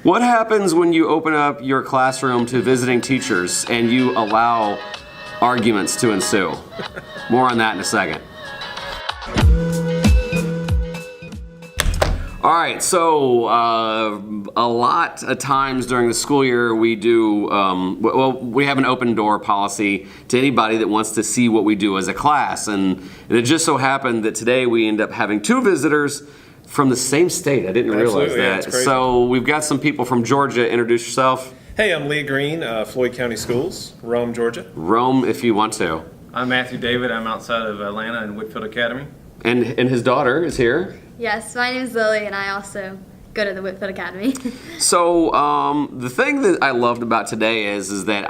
What happens when you open up your classroom to visiting teachers and you allow arguments to ensue? More on that in a second. All right, so a lot of times during the school year we do, we have an open door policy to anybody that wants to see what we do as a class. And it just so happened that today we end up having 2 visitors from the same state. I didn't realize that. Yeah, so we've got some people from Georgia. Introduce yourself. Hey, I'm Lee Green, Floyd County Schools, Rome, Georgia. Rome, if you want to. I'm Matthew David. I'm outside of Atlanta in Whitfield Academy. And his daughter is here. Yes, my name is Lily, and I also go to the Whitfield Academy. So the thing that I loved about today is that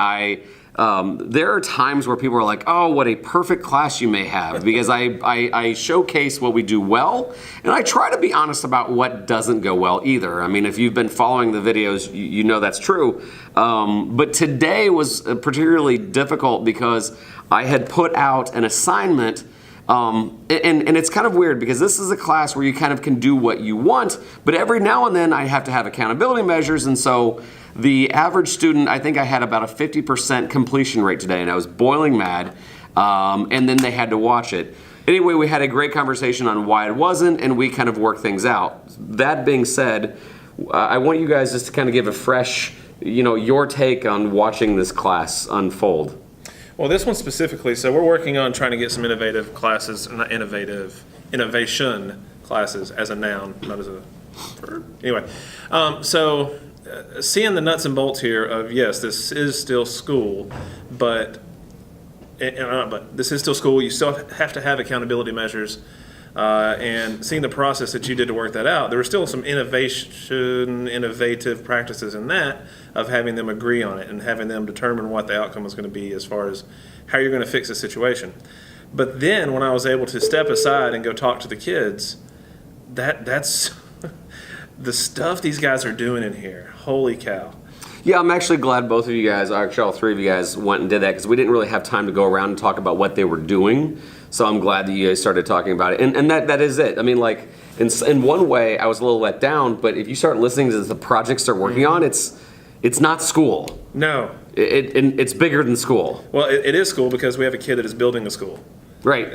there are times where people are like, oh, what a perfect class you may have, because I showcase what we do well, and I try to be honest about what doesn't go well either. I mean, if you've been following the videos, you know that's true. But today was particularly difficult because I had put out an assignment. And it's kind of weird because this is a class where you kind of can do what you want, but every now and then I have to have accountability measures, and so the average student, I think I had about a 50% completion rate today, and I was boiling mad, and then they had to watch it. Anyway, we had a great conversation on why it wasn't, and we kind of worked things out. That being said, I want you guys just to kind of give a fresh, your take on watching this class unfold. Well, this one specifically, so we're working on trying to get some innovative classes, not innovation classes as a noun, not as a verb. Anyway, seeing the nuts and bolts here of, yes, this is still school, but this is still school. You still have to have accountability measures, and seeing the process that you did to work that out, there were still some innovative practices in that, of having them agree on it and having them determine what the outcome was going to be as far as how you're going to fix the situation. But then when I was able to step aside and go talk to the kids, that's the stuff these guys are doing in here. Holy cow. Yeah, I'm actually glad both of you guys, actually all 3 of you guys went and did that, because we didn't really have time to go around and talk about what they were doing. So I'm glad that you guys started talking about it. And that is it. I mean, like, in one way, I was a little let down, but if you start listening to the projects they're working on, it's not school. No. It's bigger than school. Well, it is school because we have a kid that is building a school. Right.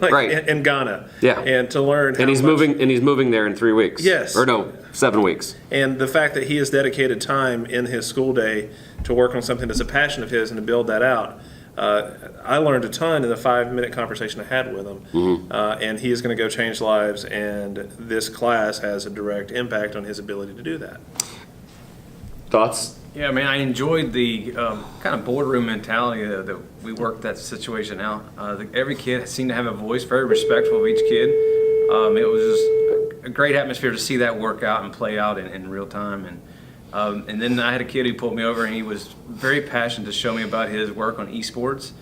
Right. In Ghana. Yeah. And to learn he's moving there in 3 weeks. Yes. Or no, 7 weeks. And the fact that he has dedicated time in his school day to work on something that's a passion of his and to build that out. I learned a ton in the 5-minute conversation I had with him. Mm-hmm. And he is going to go change lives, and this class has a direct impact on his ability to do that. Thoughts? Yeah, man, I enjoyed the kind of boardroom mentality that we worked that situation out. Every kid seemed to have a voice, very respectful of each kid. It was just a great atmosphere to see that work out and play out in real time. And then I had a kid who pulled me over, and he was very passionate to show me about his work on esports.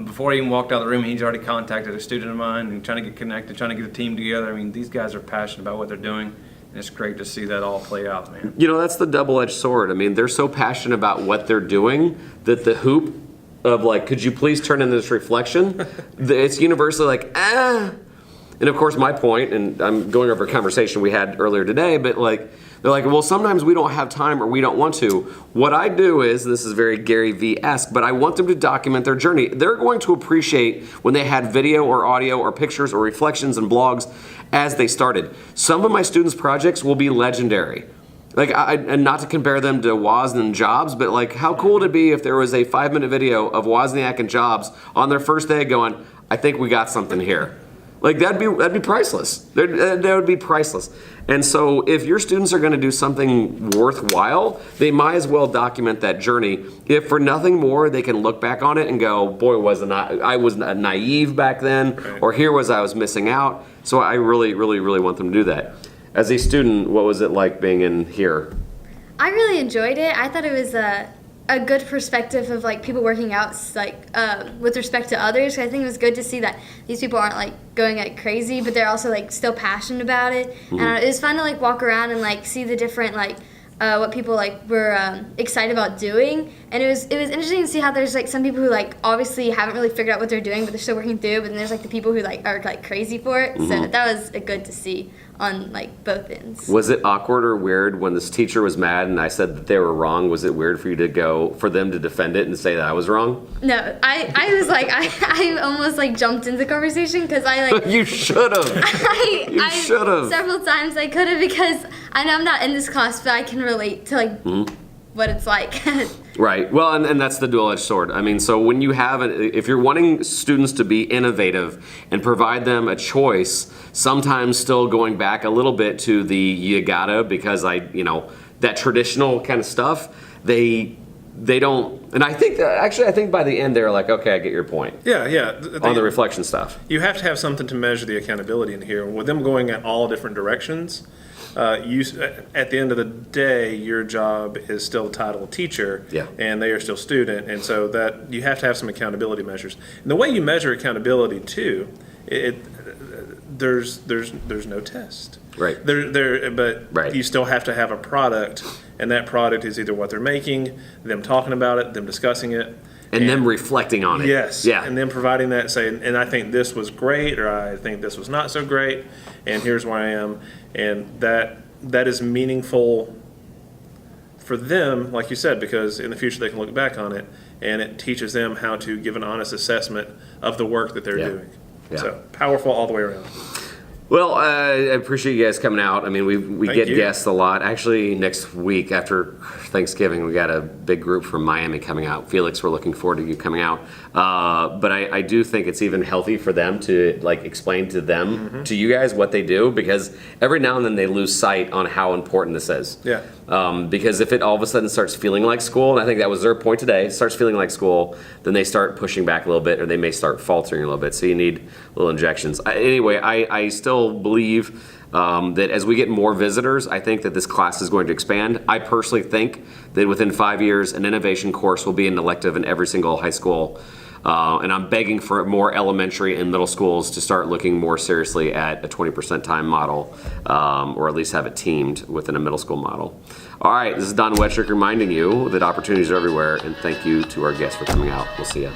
Before he even walked out of the room, he's already contacted a student of mine and trying to get connected, trying to get a team together. I mean, these guys are passionate about what they're doing. And it's great to see that all play out, man. That's the double-edged sword. I mean, they're so passionate about what they're doing that the hoop of, like, could you please turn in this reflection? It's universally like, ah. And of course, my point, and I'm going over a conversation we had earlier today, but like, they're like, well, sometimes we don't have time or we don't want to. What I do is, this is very Gary V-esque, but I want them to document their journey. They're going to appreciate when they had video or audio or pictures or reflections and blogs as they started. Some of my students' projects will be legendary. Like, and not to compare them to Wozniak and Jobs, but like, how cool would it be if there was a 5-minute video of Wozniak and Jobs on their first day going, I think we got something here. Like, that'd be priceless. That would be priceless. And so if your students are going to do something worthwhile, they might as well document that journey. If for nothing more, they can look back on it and go, boy, I was naive back then, or here I was missing out. So I really, really, really want them to do that. As a student, what was it like being in here? I really enjoyed it. I thought it was a good perspective of like people working out with respect to others. I think it was good to see that these people aren't like going like crazy, but they're also like still passionate about it. Mm-hmm. And it was fun to like walk around and like see the different like what people like were excited about doing. And it was interesting to see how there's like some people who like obviously haven't really figured out what they're doing, but they're still working through. But then there's like the people who like are like crazy for it. Mm-hmm. So that was good to see on like both ends. Was it awkward or weird when this teacher was mad and I said that they were wrong? Was it weird for you to go, for them to defend it and say that I was wrong? No, I was like, I almost like jumped into the conversation because I like, You should have. You should have. Several times I could have because I know I'm not in this class, but I can relate to like what it's like. Right. Well, and that's the dual-edged sword. I mean, so when you have, if you're wanting students to be innovative and provide them a choice, sometimes still going back a little bit to the you gotta, because that traditional kind of stuff, they don't, and I think by the end they're like, okay, I get your point. Yeah. On the reflection stuff. You have to have something to measure the accountability in here. With them going at all different directions, at the end of the day, your job is still titled teacher, Yeah. and they are still student, and so that you have to have some accountability measures. And the way you measure accountability too, there's no test. Right. But Right. you still have to have a product, and that product is either what they're making, them talking about it, them discussing it. And them reflecting on it. Yes. Yeah. And then providing that, saying, and I think this was great, or I think this was not so great, and here's where I am. And that is meaningful for them, like you said, because in the future they can look back on it, and it teaches them how to give an honest assessment of the work that they're Yeah. doing. Yeah. So powerful all the way around. Well, I appreciate you guys coming out. I mean, we Thank get you. guests a lot. Actually, next week after Thanksgiving, we got a big group from Miami coming out. Felix, we're looking forward to you coming out. But I do think it's even healthy for them to like explain to them, to you guys, what they do, because every now and then they lose sight on how important this is. Yeah. Because if it all of a sudden starts feeling like school, and I think that was their point today, starts feeling like school, then they start pushing back a little bit, or they may start faltering a little bit. So you need little injections. Anyway, I still believe that as we get more visitors, I think that this class is going to expand. I personally think that within 5 years, an innovation course will be an elective in every single high school. And I'm begging for more elementary and middle schools to start looking more seriously at a 20% time model, or at least have it teamed within a middle school model. All right, this is Don Wettrick reminding you that opportunities are everywhere, and thank you to our guests for coming out. We'll see you.